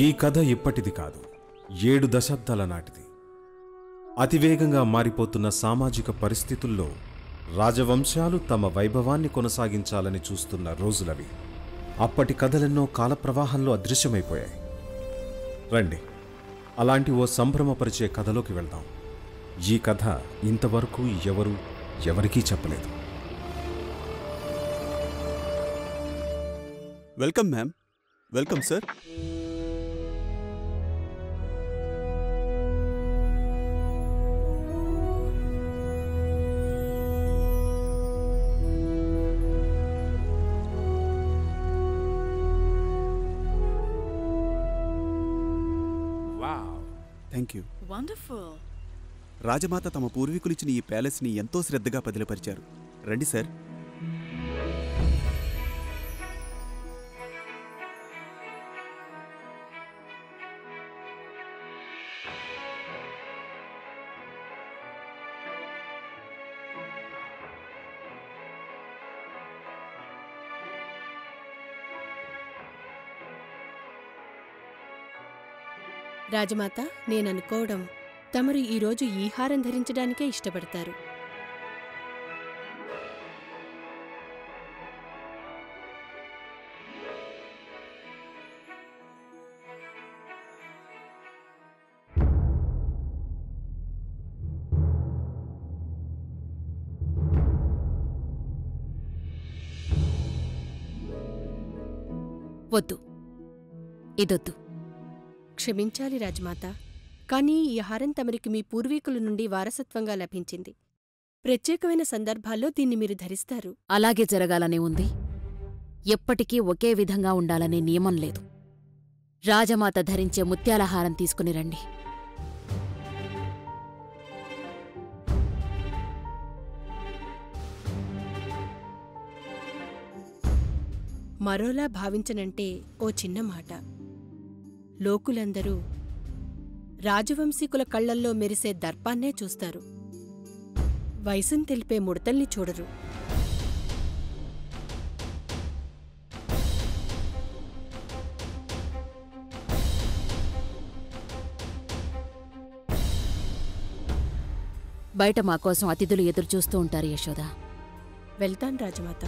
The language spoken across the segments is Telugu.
ఈ కథ ఇప్పటిది కాదు, 7 దశాబ్దాల నాటిది. అతివేగంగా మారిపోతున్న సామాజిక పరిస్థితుల్లో రాజవంశాలు తమ వైభవాన్ని కొనసాగించాలని చూస్తున్న రోజులవి. అప్పటి కథలెన్నో కాలప్రవాహంలో అదృశ్యమైపోయాయి. రండి, అలాంటి ఓ సంభ్రమపరిచే కథలోకి వెళ్దాం. ఈ కథ ఇంతవరకు ఎవరికీ చెప్పలేదు. Welcome ma'am. Welcome sir. Thank you. Wonderful. రాజమాత తమ పూర్వీకులిచ్చిన ఈ ప్యాలెస్ని ఎంతో శ్రద్ధగా పదిలపరిచారు. రండి సార్. రాజమాత, నేననుకోవడం తమరు ఈరోజు ఈ హారం ధరించడానికే ఇష్టపడతారు. వద్దు, ఇదొద్దు. క్షమించాలి రాజమాత, కానీ ఈ హారం తమరికి మీ పూర్వీకుల నుండి వారసత్వంగా లభించింది. ప్రత్యేకమైన సందర్భాల్లో దీన్ని మీరు ధరిస్తారు. అలాగే జరగాలనే ఉంది. ఎప్పటికీ ఒకే విధంగా ఉండాలనే నియమం లేదు. రాజమాత ధరించే ముత్యాల హారం తీసుకుని రండి. మరోలా భావించనంటే ఓ చిన్న మాట. లోకులందరూ రాజవంశీకుల కళ్లల్లో మెరిసే దర్పాన్నే చూస్తారు, వయసును తెలిపే ముడతల్ని చూడరు. బయట మా కోసం అతిథులు ఎదురుచూస్తూ ఉంటారు యశోద. వెళ్తాను రాజమాత.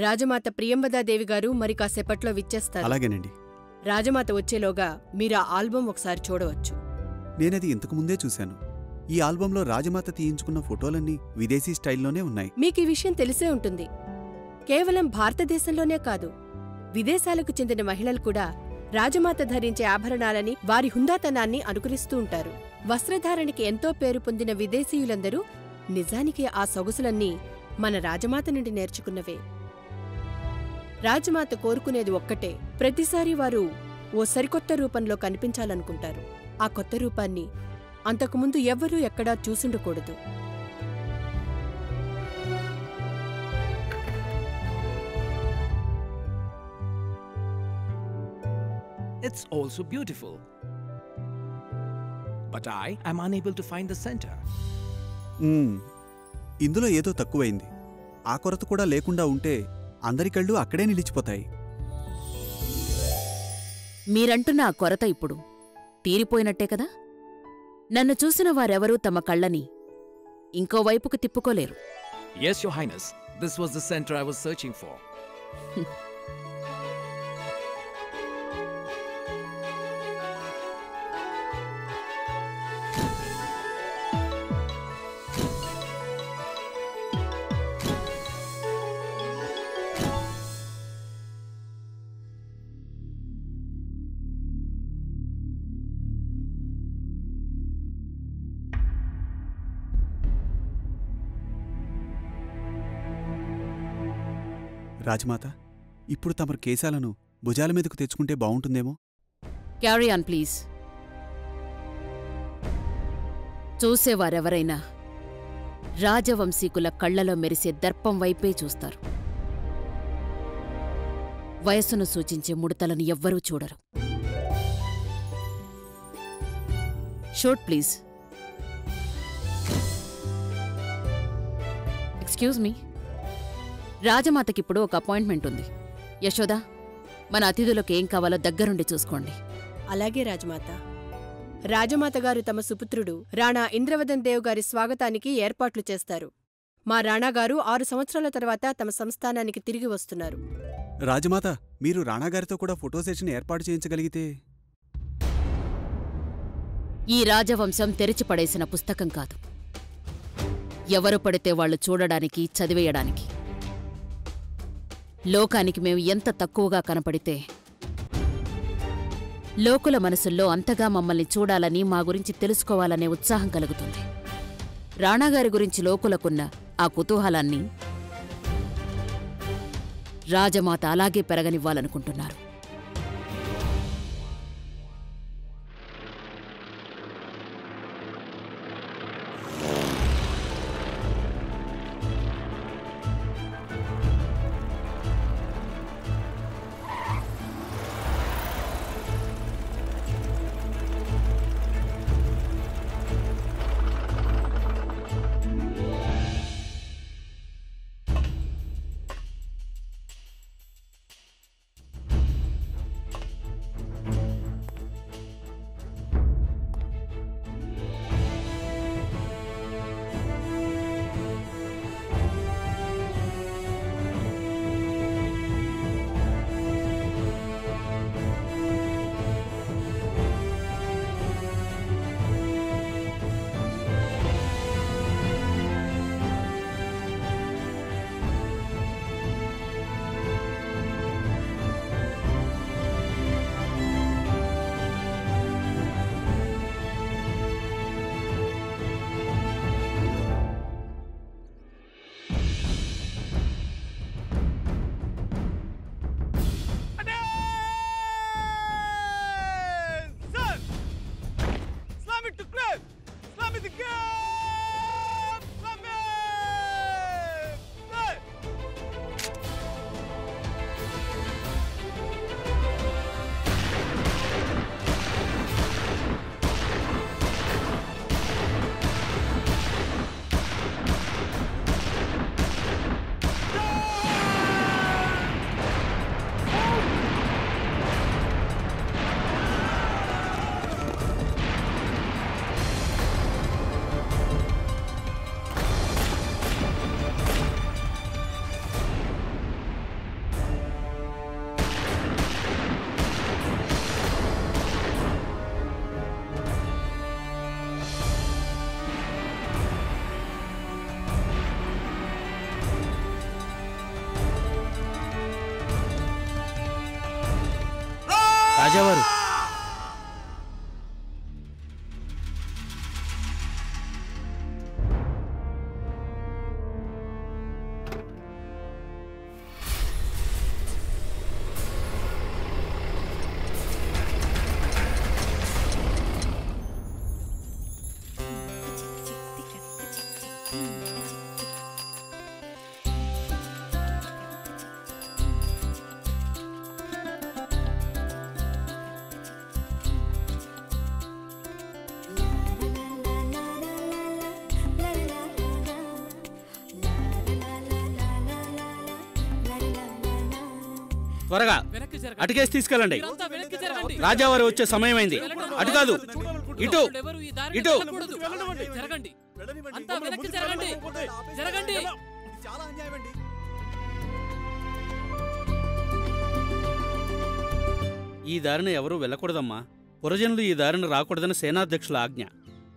రాజమాత ప్రియంవదాదేవి గారు మరి కాసేపట్లో విచ్చేస్తారు. అలాగేనండి. రాజమాత వచ్చేలోగా మీరా ఆల్బం ఒకసారి చూడవచ్చు. నేనది ఇంతకుముందే చూశాను. ఈ ఆల్బంలో రాజమాత తీయించుకున్న ఫోటోలన్నీ విదేశీ స్టైల్లోనే ఉన్నాయి. మీకీ విషయం తెలిసే ఉంటుంది. కేవలం భారతదేశంలోనే కాదు, విదేశాలకు చెందిన మహిళలు కూడా రాజమాత ధరించే ఆభరణాలని, వారి హుందాతనాన్ని అనుకరిస్తూ ఉంటారు. వస్త్రధారణకి ఎంతో పేరు పొందిన విదేశీయులందరూ నిజానికి ఆ సొగసులన్నీ మన రాజమాత నుండి నేర్చుకున్నవే. రాజమాత కోరుకునేది ఒక్కటే, ప్రతిసారి వారు ఓ సరికొత్త రూపంలో కనిపించాలనుకుంటారు. ఆ కొత్త రూపాన్ని అంతకుముందు ఎవ్వరూ ఎక్కడా చూసుండకూడదు. It's also beautiful. But I am unable to find the center. ఇందులో ఏదో తక్కువైంది. ఆ కొరత కూడా లేకుండా ఉంటే అందరి కళ్ళు అక్కడే నిలిచిపోతాయి. మీరంటున్న ఆ కొరత ఇప్పుడు తీరిపోయినట్టే కదా. నన్ను చూసిన వారెవరూ తమ కళ్ళని ఇంకోవైపుకు తిప్పుకోలేరు. Yes, Your Highness. This was the center I was searching for. రాజమాత, ఇప్పుడు తమరు కేశాలను భుజాల మీదకు తెచ్చుకుంటే బావుంటుందేమో. Carry on please. చూసేవారెవరైనా రాజవంశీకుల కళ్లలో మెరిసే దర్పం వైపే చూస్తారు. వయస్సును సూచించే ముడతలను ఎవ్వరూ చూడరు. Shoot please. ఎక్స్క్యూజ్ మీ, రాజమాతకిప్పుడు ఒక అపాయింట్మెంట్ ఉంది. యశోదా, మన అతిథులకు ఏం కావాలో దగ్గరుండి చూసుకోండి. అలాగే రాజమాత. రాజమాత గారు తమ సుపుత్రుడు రాణా ఇంద్రవదన్ దేవ్ గారి స్వాగతానికి ఏర్పాట్లు చేస్తారు. మా రాణాగారు 6 సంవత్సరాల తర్వాత తమ సంస్థానానికి తిరిగి వస్తున్నారు. రాజమాత, మీరు రాణాగారితో కూడా ఫోటో సెషన్ ఏర్పాటు చేయించగలిగితే. ఈ రాజవంశం తెరిచిపడేసిన పుస్తకం కాదు. ఎవరు పడితే వాళ్లు చూడడానికి, చదివేయడానికి. లోకానికి మేము ఎంత తక్కువగా కనపడితే లోకుల మనసుల్లో అంతగా మమ్మల్ని చూడాలని, మా గురించి తెలుసుకోవాలనే ఉత్సాహం కలుగుతుంది. రాణాగారి గురించి లోకులకున్న ఆ కుతూహలాన్ని రాజమాత అలాగే పెరగనివ్వాలనుకుంటున్నారు. రాజావారు, త్వరగా అటుకేసి తీసుకెళ్ళండి. రాజావారు వచ్చే సమయమైంది. అటు కాదు, ఇటు ఇటు. ఈ దారిన ఎవరూ వెళ్ళకూడదమ్మా. పురజనులు ఈ దారిన రాకూడదని సేనాధ్యక్షుల ఆజ్ఞ.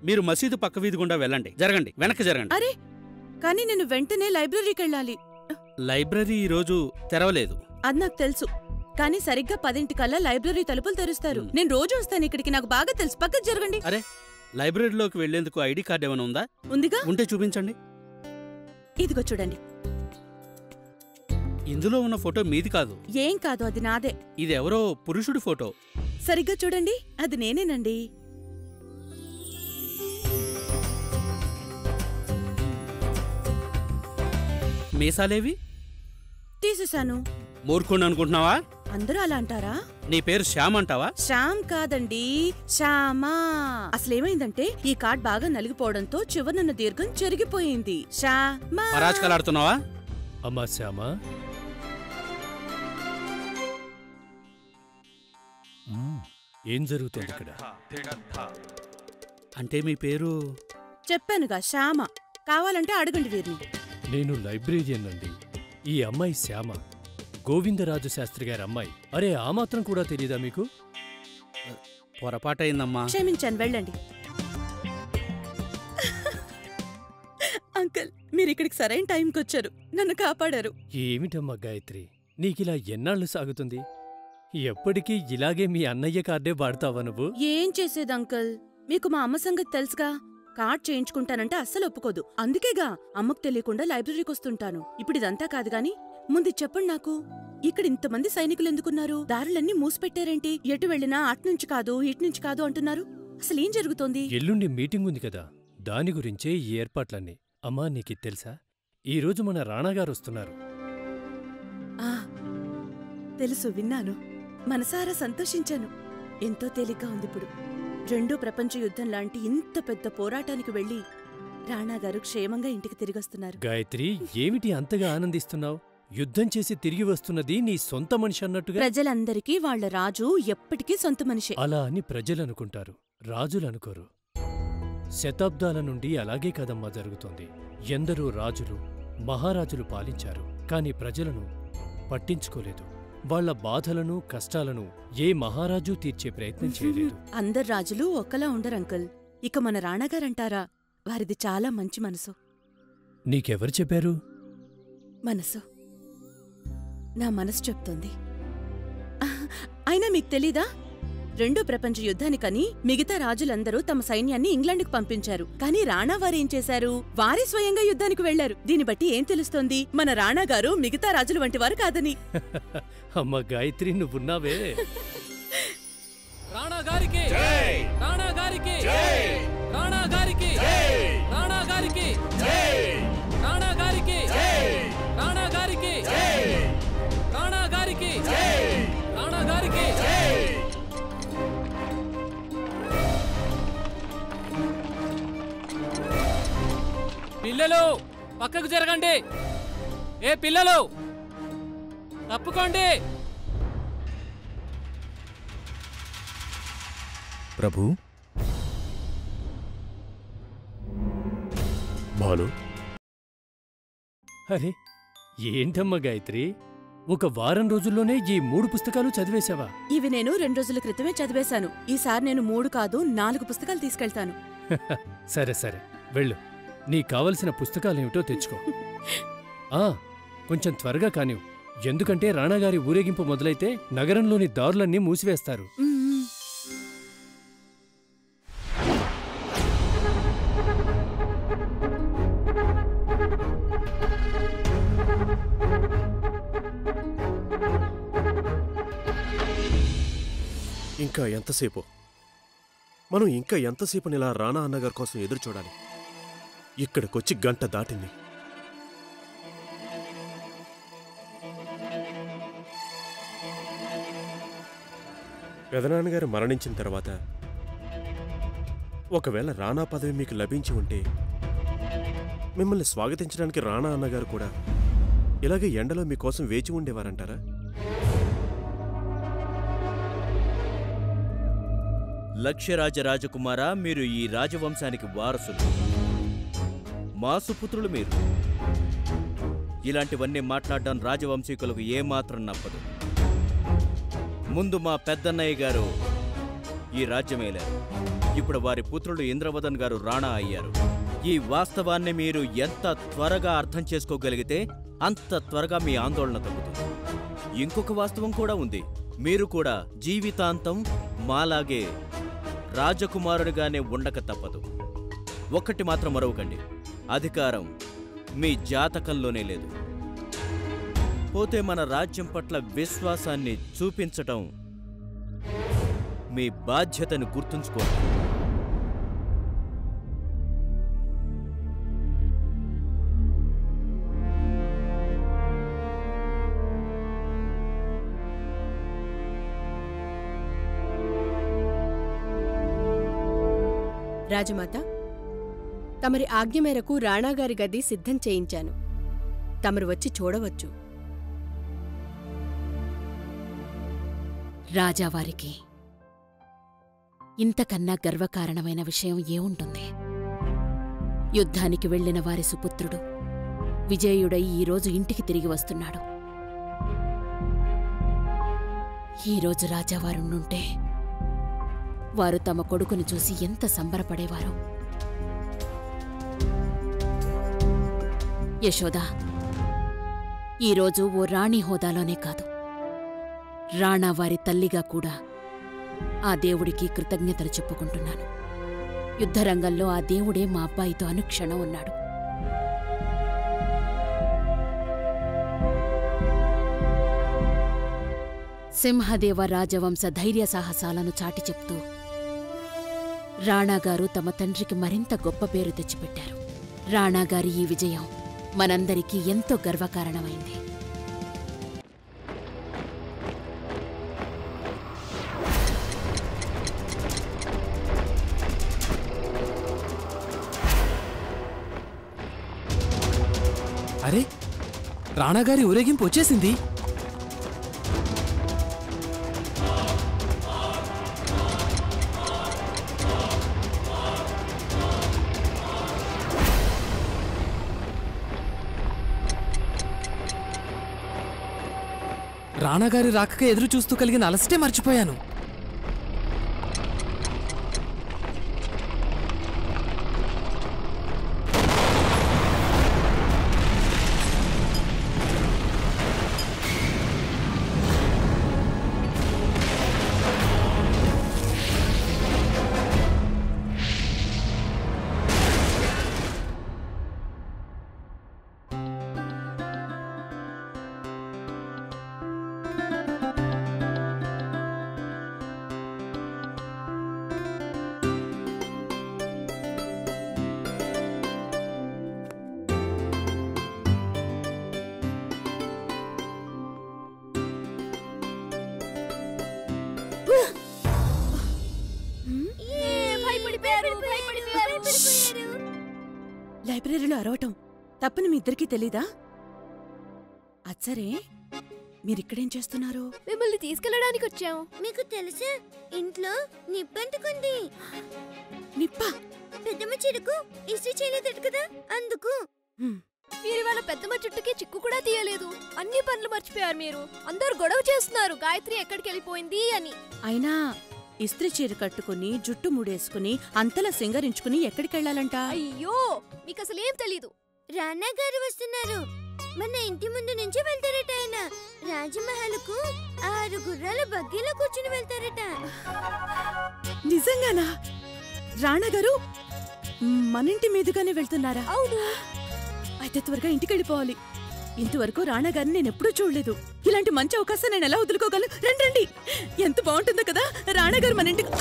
మీరు మసీదు పక్క వీధి గుండా వెళ్ళండి. జరగండి, వెనక్కి జరగండి. అరే, కానీ నేను వెంటనే లైబ్రరీకి వెళ్ళాలి. లైబ్రరీ ఈరోజు తెరవలేదు. అది నాకు తెలుసు, కానీ సరిగ్గా 10 లైబ్రరీ తలుపులు తెరుస్తారు. నేను రోజు వస్తాను ఇక్కడికి, నాకు బాగా తెలుసు. పక్కకు జరగండి. అరే, లైబ్రరీలోకి వెళ్లేందుకు ఐడి కార్డు ఏమైనా ఉందా? ఉందిగా. ఉంటే చూపించండి. ఇదిగో చూడండి. ఇందులో ఉన్న ఫోటో మీది కాదు. ఏం కాదు, అది నాదే. ఇది ఎవరో పురుషుడి ఫోటో. సరిగ్గా చూడండి, అది నేనేనండి. మీసాలేవి? తీసేశాను. మూర్ఖుణ్ణి అనుకుంటున్నావా? అందరూ అలా అంటారా? నీ పేరు శ్యామ్ అంటావా? శ్యామ్ కాదండి, శ్యామా. అసలేమైందంటే ఈ కార్డ్ బాగా నలిగిపోవడంతో చివరనున్న దీర్ఘం చెరిగిపోయింది. శ్యామా. పరాజకాలాడుతున్నావా? అమ్మా శ్యామా, ఏం జరుగుతుంది ఇక్కడ? అంటే మీ పేరు? చెప్పానుగా శ్యామ. కావాలంటే అడగండి వీరిని. నేను లైబ్రేరియన్ అండి. ఈ అమ్మాయి శ్యామ, గోవిందరాజు శాస్త్రి గారి అమ్మాయి. అరే, ఆ మాత్రం కూడా తెలీదా మీకు? పొరపాటయిందమ్మా. క్షమించాను, వెళ్ళండి. అంకుల్, మీరు ఇక్కడికి సరైన టైంకి వచ్చారు, నన్ను కాపాడారు. ఏమిటమ్మా గాయత్రి, నీకిలా ఎన్నాళ్ళు సాగుతుంది? ఎప్పటికీ ఇలాగే మీ అన్నయ్య కార్డే వాడతావా నువ్వు? ఏం చేసేది అంకుల్, మీకు మా అమ్మ సంగతి తెలుసుగా. కార్డ్ చేయించుకుంటానంటే అస్సలు ఒప్పుకోదు. అందుకేగా అమ్మకు తెలియకుండా లైబ్రరీకి వస్తుంటాను. ఇప్పుడు ఇదంతా కాదు గాని ముందు చెప్పండి నాకు, ఇక్కడ ఇంతమంది సైనికులు ఎందుకున్నారు? దారులన్నీ మూసిపెట్టారేంటి? ఎటు వెళ్ళినా అట్నుంచి కాదు ఇట్నుంచి కాదు అంటున్నారు. అసలేం జరుగుతోంది? ఎల్లుండి మీటింగ్ ఉంది కదా, దాని గురించే ఈ ఏర్పాట్లన్నీ. అమ్మా, నీకి తెలుసా, ఈరోజు మన రాణాగారు వస్తున్నారు. ఆ, తెలుసు, విన్నాను. మనసారా సంతోషించాను. ఎంతో తేలిగ్గా ఉందిప్పుడు. రెండో ప్రపంచ యుద్ధం లాంటి ఇంత పెద్ద పోరాటానికి వెళ్లి రాణాగారు క్షేమంగా ఇంటికి తిరిగొస్తున్నారు. గాయత్రి, ఏమిటి అంతగా ఆనందిస్తున్నావు? యుద్ధం చేసి తిరిగి వస్తున్నది నీ సొంత మనిషి అన్నట్టుగా. ప్రజలందరికీ వాళ్ల రాజు ఎప్పటికీ సొంత మనిషే. అలా అని ప్రజలనుకుంటారు, రాజులనుకోరు. శతాబ్దాల నుండి అలాగే కదమ్మా జరుగుతోంది. ఎందరో రాజులు, మహారాజులు పాలించారు, కాని ప్రజలను పట్టించుకోలేదు. వాళ్ల బాధలను, కష్టాలను ఏ మహారాజు తీర్చే ప్రయత్నం చేయలేదు. అందరు రాజులు ఒక్కలా ఉండరంకుల్. ఇక మన రాణాగారంటారా, వారిది చాలా మంచి మనసు. నీకెవరు చెప్పారు? మనసు, నా మనసు చెప్తోంది. అయినా మీకు తెలీదా, రెండో ప్రపంచ యుద్ధానికని మిగతా రాజులందరూ తమ సైన్యాన్ని ఇంగ్లాండ్కు పంపించారు. కానీ రాణా వారేం చేశారు? వారే స్వయంగా యుద్ధానికి వెళ్లారు. దీన్ని బట్టి ఏం తెలుస్తోంది? మన రాణాగారు మిగతా రాజుల వంటి వారు కాదని. అమ్మ గాయత్రి, నువ్వున్నావే. రాణాగారికి రాణాగారికి రాణాగారికి రాణాగారికి రాణాగారికి రాణాగారికి రాణాగారికి రాణాగారికి. పిల్లలు పక్కకు జరగండి. ఏ పిల్లలు, తప్పుకోండి. ప్రభు, భాను. అరే, ఏంటమ్మా గాయత్రి, ఒక వారం రోజుల్లోనే ఈ 3 పుస్తకాలు చదివేశావా? ఇవి నేను 2 రోజుల క్రితమే చదివేశాను. ఈసారి నేను 3 కాదు 4 పుస్తకాలు తీసుకెళ్తాను. సరే సరే, వెళ్ళు. నీకు కావలసిన పుస్తకాలేమిటో తెచ్చుకో. కొంచెం త్వరగా కానివ్, ఎందుకంటే రాణాగారి ఊరేగింపు మొదలైతే నగరంలోని దారులన్నీ మూసివేస్తారు. ఇంకా ఎంతసేపు? మనం ఇంకా ఎంతసేపు ఇలా రాణా అన్నగారి కోసం ఎదురు చూడాలి? ఇక్కడికొచ్చి గంట దాటింది. పెదనాన్నగారు మరణించిన తర్వాత ఒకవేళ రాణా పదవి మీకు లభించి ఉంటే మిమ్మల్ని స్వాగతించడానికి రాణా అన్నగారు కూడా ఇలాగే ఎండలో మీకోసం వేచి ఉండేవారంటారా? లక్ష్యరాజ రాజకుమారా, మీరు ఈ రాజవంశానికి వారసులు, మా సుపుత్రులు మీరు. ఇలాంటివన్నీ మాట్లాడడం రాజవంశీకులకు ఏమాత్రం నప్పదు. ముందు మా పెద్దన్నయ్య గారు ఈ రాజ్యమేలారు. ఇప్పుడు వారి పుత్రుడు ఇంద్రవదన్ గారు రాణా అయ్యారు. ఈ వాస్తవాన్ని మీరు ఎంత త్వరగా అర్థం చేసుకోగలిగితే అంత త్వరగా మీ ఆందోళన తగ్గుతుంది. ఇంకొక వాస్తవం కూడా ఉంది. మీరు కూడా జీవితాంతం మాలాగే రాజకుమారుడిగానే ఉండక తప్పదు. ఒక్కటి మాత్రం మరవకండి, అధికారం మీ జాతకంలోనే లేదు. పోతే మన రాజ్యం పట్ల విశ్వాసాన్ని చూపించటం మీ బాధ్యతను గుర్తుంచుకోండి. రాజమాత, తమరి ఆజ్ఞ మేరకు రాణాగారి గది సిద్ధం చేయించాను. తమరు వచ్చి చూడవచ్చు. రాజావారికి ఇంతకన్నా గర్వకారణమైన విషయం ఏముంటుంది? యుద్ధానికి వెళ్లిన వారి సుపుత్రుడు విజయుడై ఈరోజు ఇంటికి తిరిగి వస్తున్నాడు. ఈరోజు రాజావారుండుంటే వారు తమ కొడుకును చూసి ఎంత సంబరపడేవారు. యశోదా, ఈరోజు ఓ రాణి హోదాలోనే కాదు, రాణా వారి తల్లిగా కూడా ఆ దేవుడికి కృతజ్ఞతలు చెప్పుకుంటున్నాను. యుద్ధరంగంలో ఆ దేవుడే మా అబ్బాయితో అనుక్షణం ఉన్నాడు. సింహదేవ రాజవంశ ధైర్య సాహసాలను చాటి చెప్తూ రాణాగారు తమ తండ్రికి మరింత గొప్ప పేరు తెచ్చిపెట్టారు. రాణాగారి ఈ విజయం మనందరికీ ఎంతో గర్వకారణమైంది. అరే, రాణాగారి ఊరేగింపు వచ్చేసింది. రాణాగారి రాకక ఎదురు చూస్తూ కలిగిన అలసటే మర్చిపోయాను. లైబ్రరీలో అరవటం తప్పని మీ ఇద్దరికీ తెలీదా? అచ్చరే, మీరిక్కడేం చేస్తున్నారు? మిమ్మల్ని తీసుకెళ్ళడానికి వచ్చాం. మీకు తెలుసా, ఇంట్లో నిప్పంటుకుంది. నిప్పా? పెద్దమ్మ చెరుకు ఇస్త్రీ చేయలేదట కదా, అందుకు. మీరు ఇవాళ పెద్దమ్మ చుట్టుకి చిక్కు కూడా తీయలేదు. అన్ని పనులు మర్చిపోయారు మీరు. అందరూ గొడవ చేస్తున్నారు గాయత్రి ఎక్కడికి వెళ్ళిపోయింది అని. అయినా ఇస్త్రీ చీర కట్టుకుని జుట్టు ముడేసుకుని అంతలా సింగరించుకుని ఎక్కడికెళ్లాలంట? అయ్యో, మీకు అసలేం తెలీదు. రాణా గారు వస్తున్నారు. మన ఇంటి ముందు నుంచి వెళ్తారట ఆయన. రాజమహల్కు 6 గుర్రాల బగ్గీలో కూర్చుని వెళ్తారట. నిజంగానా? రాణా గారు మనింటి మీదుగానే వెళ్తున్నారా? అవును. అయితే త్వరగా ఇంటికెళ్ళిపోవాలి. ఇంతవరకు రాణా గారిని నేనెప్పుడూ చూడలేదు. ఇలాంటి మంచి అవకాశం నేను ఎలా వదులుకోగలను? రండి రండి, ఎంత బాగుంటుందో కదా రాణా గారు మన ఇంటికి.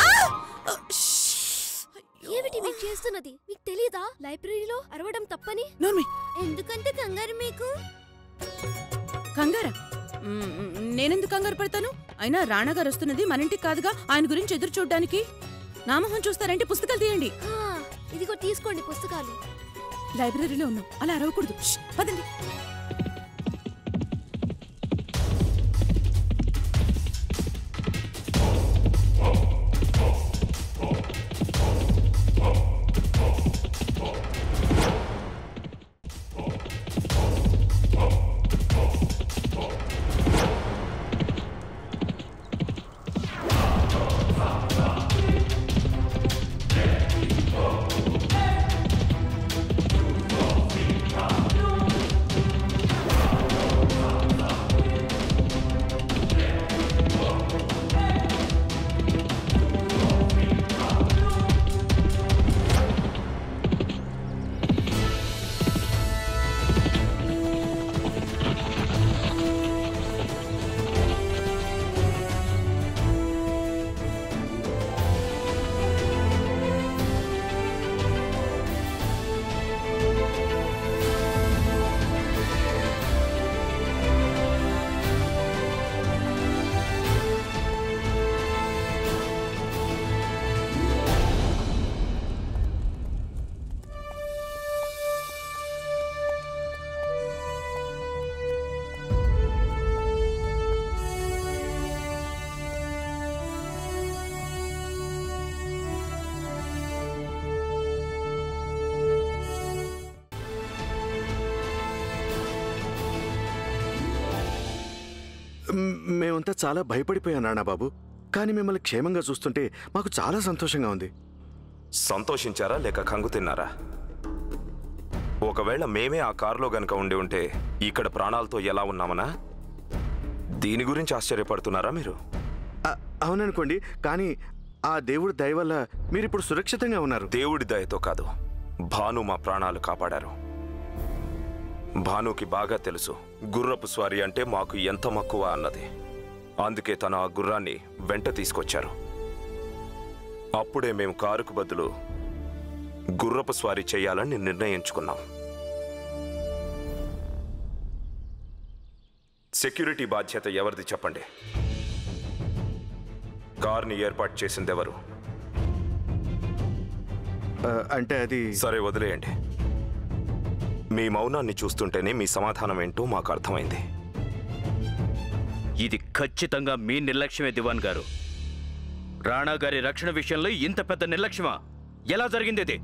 ఏమిటి మీకు చేస్తున్నది? మీకు తెలీదా లైబ్రరీలో అరవడం తప్పని? ఎందుకంటే కంగారు మీకు. కంగారా? నేనెందుకు కంగారు పడతాను? అయినా రాణా గారు వస్తున్నది మన ఇంటికి కాదుగా, ఆయన గురించి ఎదురు చూడ్డానికి. నామోహం చూస్తారంటే పుస్తకాలు తీయండి. ఇదిగో తీసుకోండి పుస్తకాలు. లైబ్రరీలో ఉన్నాం, అలా అరవకూడదు. పదండి. మేమంతా చాలా భయపడిపోయాం రాణాబాబు. కానీ మిమ్మల్ని క్షేమంగా చూస్తుంటే మాకు చాలా సంతోషంగా ఉంది. సంతోషించారా లేక కంగు తిన్నారా? ఒకవేళ మేమే ఆ కారులో గనక ఉండి ఉంటే ఇక్కడ ప్రాణాలతో ఎలా ఉన్నామనా? దీని గురించి ఆశ్చర్యపడుతున్నారా మీరు? అవుననుకోండి, కానీ ఆ దేవుడి దయ వల్ల మీరిప్పుడు సురక్షితంగా ఉన్నారు. దేవుడి దయతో కాదు, భాను మా ప్రాణాలు కాపాడారు. భానుకి బాగా తెలుసు గుర్రపు స్వారీ అంటే మాకు ఎంత మక్కువ అన్నది. అందుకే తన ఆ గుర్రాన్ని వెంట తీసుకొచ్చారు. అప్పుడే మేము కారుకు బదులు గుర్రపు స్వారీ చేయాలని నిర్ణయించుకున్నాం. సెక్యూరిటీ బాధ్యత ఎవరిది చెప్పండి? కార్ని ఏర్పాటు చేసిందెవరు? అంటే అది సరే, వదిలేయండి. మీ మౌనాన్ని చూస్తుంటేనే మీ సమాధానం ఏంటో మాకు అర్థమైంది. ఇది ఖచ్చితంగా మీ నిర్లక్ష్యమే దివాన్ గారు. రాణా గారి రక్షణ విషయంలో ఇంత పెద్ద నిర్లక్ష్యమా? ఎలా జరిగింది ఇది?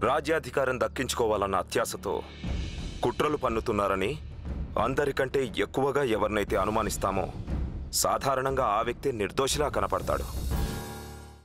రాజ్యాధికారం దక్కించుకోవాలన్న అత్యాశతో కుట్రలు పన్నుతున్నారని అందరికంటే ఎక్కువగా ఎవరినైతే అనుమానిస్తామో సాధారణంగా ఆ వ్యక్తి నిర్దోషిలా కనపడతాడు.